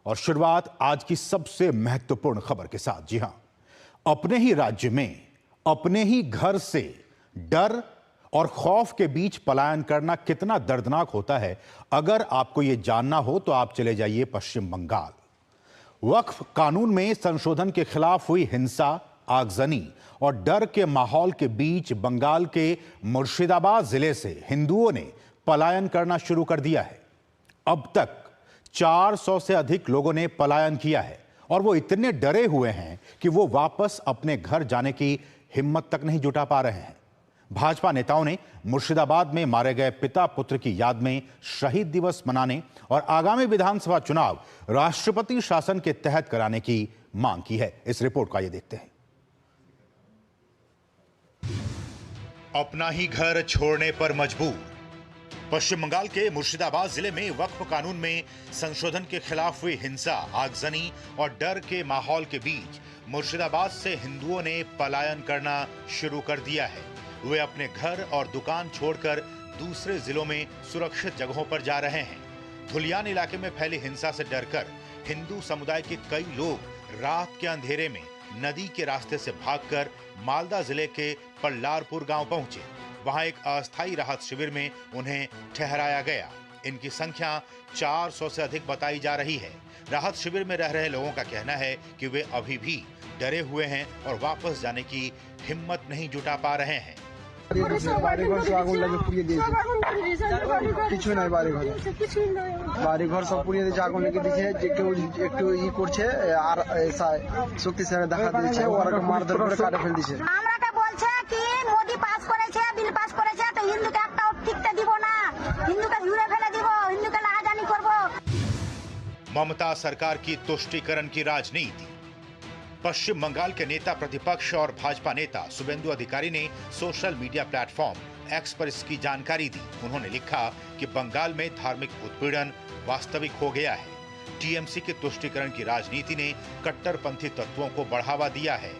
और शुरुआत आज की सबसे महत्वपूर्ण खबर के साथ। जी हां, अपने ही राज्य में अपने ही घर से डर और खौफ के बीच पलायन करना कितना दर्दनाक होता है, अगर आपको यह जानना हो तो आप चले जाइए पश्चिम बंगाल। वक्फ कानून में संशोधन के खिलाफ हुई हिंसा, आगजनी और डर के माहौल के बीच बंगाल के मुर्शिदाबाद जिले से हिंदुओं ने पलायन करना शुरू कर दिया है। अब तक 400 से अधिक लोगों ने पलायन किया है और वो इतने डरे हुए हैं कि वो वापस अपने घर जाने की हिम्मत तक नहीं जुटा पा रहे हैं। भाजपा नेताओं ने मुर्शिदाबाद में मारे गए पिता पुत्र की याद में शहीद दिवस मनाने और आगामी विधानसभा चुनाव राष्ट्रपति शासन के तहत कराने की मांग की है। इस रिपोर्ट का ये देखते हैं। अपना ही घर छोड़ने पर मजबूर। पश्चिम बंगाल के मुर्शिदाबाद जिले में वक्फ कानून में संशोधन के खिलाफ हुई हिंसा, आगजनी और डर के माहौल के बीच मुर्शिदाबाद से हिंदुओं ने पलायन करना शुरू कर दिया है। वे अपने घर और दुकान छोड़कर दूसरे जिलों में सुरक्षित जगहों पर जा रहे हैं। धुलियान इलाके में फैली हिंसा से डरकर हिंदू समुदाय के कई लोग रात के अंधेरे में नदी के रास्ते से भागकर मालदा जिले के पल्लारपुर गांव पहुंचे। वहां एक अस्थायी राहत शिविर में उन्हें ठहराया गया। इनकी संख्या 400 से अधिक बताई जा रही है। राहत शिविर में रह रहे लोगों का कहना है कि वे अभी भी डरे हुए हैं और वापस जाने की हिम्मत नहीं जुटा पा रहे हैं। বাড়িঘর সব পুড়িয়ে দিয়েছে, আগুন লেগে দিয়েছে, কেউ একটু ই করছে আর শক্তিশালী দেখা দিয়েছে, ওরা মারধর করে কাটে ফেল দিয়েছে। আমরাটা বলছে কি মোদি পাস করেছে, বিল পাস করেছে, তো হিন্দুকে একটা টিকতে দিব না, হিন্দুকে জুড়ে ফেলে দিব, হিন্দুকে রাজধানী করব। ममता सरकार की तुष्टीकरण की राजनीति। पश्चिम बंगाल के नेता प्रतिपक्ष और भाजपा नेता शुभेंदु अधिकारी ने सोशल मीडिया प्लेटफॉर्म एक्स पर इसकी जानकारी दी। उन्होंने लिखा कि बंगाल में धार्मिक उत्पीड़न वास्तविक हो गया है। टीएमसी के तुष्टीकरण की राजनीति ने कट्टरपंथी तत्वों को बढ़ावा दिया है।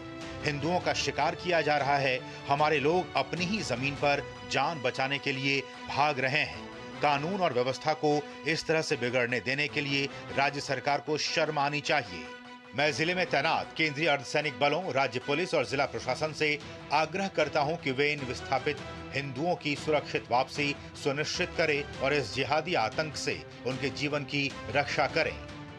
हिंदुओं का शिकार किया जा रहा है। हमारे लोग अपनी ही जमीन पर जान बचाने के लिए भाग रहे हैं। कानून और व्यवस्था को इस तरह से बिगड़ने देने के लिए राज्य सरकार को शर्म आनी चाहिए। मैं जिले में तैनात केंद्रीय अर्धसैनिक बलों, राज्य पुलिस और जिला प्रशासन से आग्रह करता हूं कि वे इन विस्थापित हिंदुओं की सुरक्षित वापसी सुनिश्चित करें और इस जिहादी आतंक से उनके जीवन की रक्षा करें।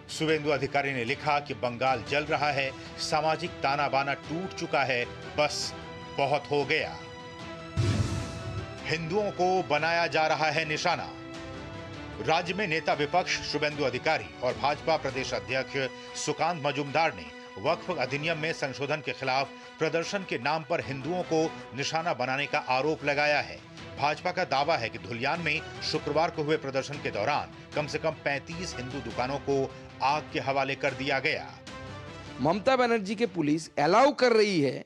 शुभेंदु अधिकारी ने लिखा कि बंगाल जल रहा है, सामाजिक ताना बाना टूट चुका है, बस बहुत हो गया। हिंदुओं को बनाया जा रहा है निशाना। राज्य में नेता विपक्ष शुभेंदु अधिकारी और भाजपा प्रदेश अध्यक्ष सुकांत मजूमदार ने वक्फ अधिनियम में संशोधन के खिलाफ प्रदर्शन के नाम पर हिंदुओं को निशाना बनाने का आरोप लगाया है। भाजपा का दावा है कि धुलियान में शुक्रवार को हुए प्रदर्शन के दौरान कम से कम 35 हिंदू दुकानों को आग के हवाले कर दिया गया। ममता बनर्जी के पुलिस अलाउ कर रही है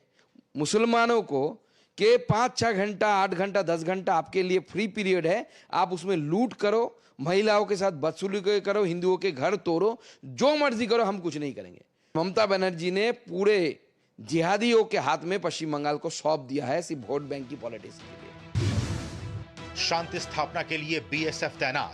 मुसलमानों को कि 5-6 घंटा, 8 घंटा, 10 घंटा आपके लिए फ्री पीरियड है, आप उसमें लूट करो, महिलाओं के साथ बदसलूकी करो, हिंदुओं के घर तोड़ो, जो मर्जी करो, हम कुछ नहीं करेंगे। ममता बनर्जी ने पूरे जिहादियों के हाथ में पश्चिम बंगाल को सौंप दिया है, सिर्फ वोट बैंक की पॉलिटिक्स के लिए। शांति स्थापना के लिए बीएसएफ तैनात।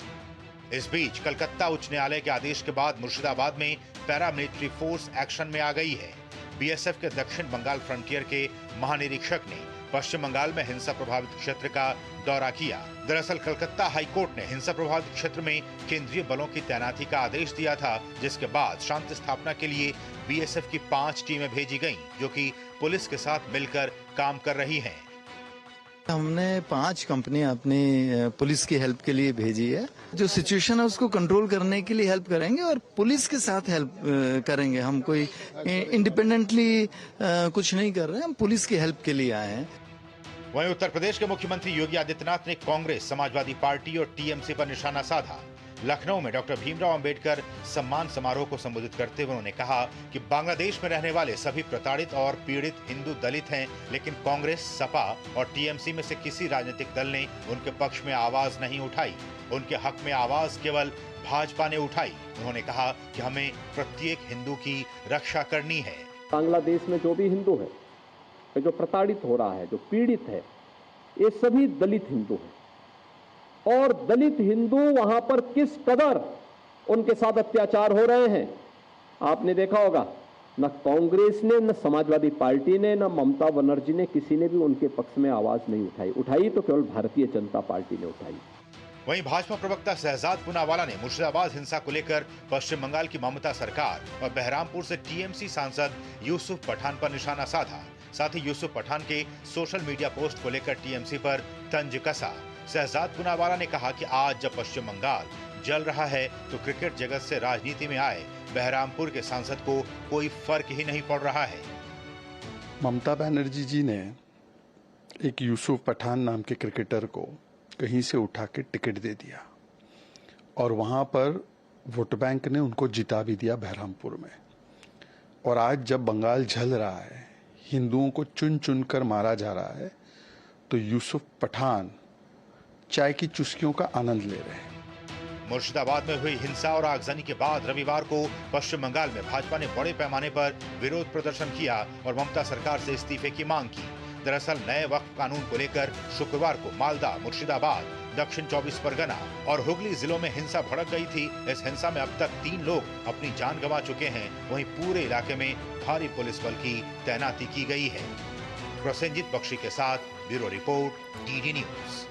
इस बीच कलकत्ता उच्च न्यायालय के आदेश के बाद मुर्शिदाबाद में पैरामिलिट्री फोर्स एक्शन में आ गई है। बीएसएफ के दक्षिण बंगाल फ्रंटियर के महानिरीक्षक ने पश्चिम बंगाल में हिंसा प्रभावित क्षेत्र का दौरा किया। दरअसल कलकत्ता हाईकोर्ट ने हिंसा प्रभावित क्षेत्र में केंद्रीय बलों की तैनाती का आदेश दिया था, जिसके बाद शांति स्थापना के लिए बीएसएफ की 5 टीमें भेजी गईं, जो कि पुलिस के साथ मिलकर काम कर रही हैं। हमने 5 कंपनियां अपनी पुलिस की हेल्प के लिए भेजी है। जो सिचुएशन है उसको कंट्रोल करने के लिए हेल्प करेंगे और पुलिस के साथ हेल्प करेंगे। हम कोई इंडिपेंडेंटली कुछ नहीं कर रहे हैं, हम पुलिस की हेल्प के लिए आए हैं। वहीं उत्तर प्रदेश के मुख्यमंत्री योगी आदित्यनाथ ने कांग्रेस, समाजवादी पार्टी और टीएमसी पर निशाना साधा। लखनऊ में डॉक्टर भीमराव अंबेडकर सम्मान समारोह को संबोधित करते हुए उन्होंने कहा कि बांग्लादेश में रहने वाले सभी प्रताड़ित और पीड़ित हिंदू दलित हैं, लेकिन कांग्रेस, सपा और टीएमसी में से किसी राजनीतिक दल ने उनके पक्ष में आवाज नहीं उठाई। उनके हक में आवाज केवल भाजपा ने उठाई। उन्होंने कहा कि हमें प्रत्येक हिंदू की रक्षा करनी है। बांग्लादेश में जो भी हिंदू है, जो प्रताड़ित हो रहा है, जो पीड़ित है, ये सभी दलित हिंदू हैं। और दलित हिंदू वहां पर किस कदर उनके साथ अत्याचार हो रहे हैं। आपने देखा होगा न कांग्रेस ने, न समाजवादी पार्टी ने, न ममता बनर्जी ने, किसी ने भी उनके पक्ष में आवाज नहीं उठाई तो केवल भारतीय जनता पार्टी ने उठाई। वहीं भाजपा प्रवक्ता शहजाद पूनावाला ने मुर्शिदाबाद हिंसा को लेकर पश्चिम बंगाल की ममता सरकार और बहरामपुर से टीएमसी सांसद यूसुफ पठान पर निशाना साधा। साथ ही यूसुफ पठान के सोशल मीडिया पोस्ट को लेकर टीएमसी पर तंज कसा। शहजाद पूनावाला ने कहा कि आज जब पश्चिम बंगाल जल रहा है तो क्रिकेट जगत से राजनीति में आए बहरामपुर के सांसद को कोई फर्क ही नहीं पड़ रहा है। ममता बनर्जी जी ने एक यूसुफ पठान नाम के क्रिकेटर को कहीं से उठा के टिकट दे दिया और वहां पर वोट बैंक ने उनको जिता भी दिया बहरामपुर में। और आज जब बंगाल जल रहा है, हिंदुओं को चुन चुन कर मारा जा रहा है, तो यूसुफ पठान चाय की चुस्कियों का आनंद ले रहे हैं। मुर्शिदाबाद में हुई हिंसा और आगजनी के बाद रविवार को पश्चिम बंगाल में भाजपा ने बड़े पैमाने पर विरोध प्रदर्शन किया और ममता सरकार से इस्तीफे की मांग की। दरअसल नए वक्फ कानून को लेकर शुक्रवार को मालदा, मुर्शिदाबाद, दक्षिण 24 परगना और हुगली जिलों में हिंसा भड़क गई थी। इस हिंसा में अब तक 3 लोग अपनी जान गंवा चुके हैं। वहीं पूरे इलाके में भारी पुलिस बल की तैनाती की गई है। प्रसेनजीत बख्शी के साथ ब्यूरो रिपोर्ट, डीडी न्यूज।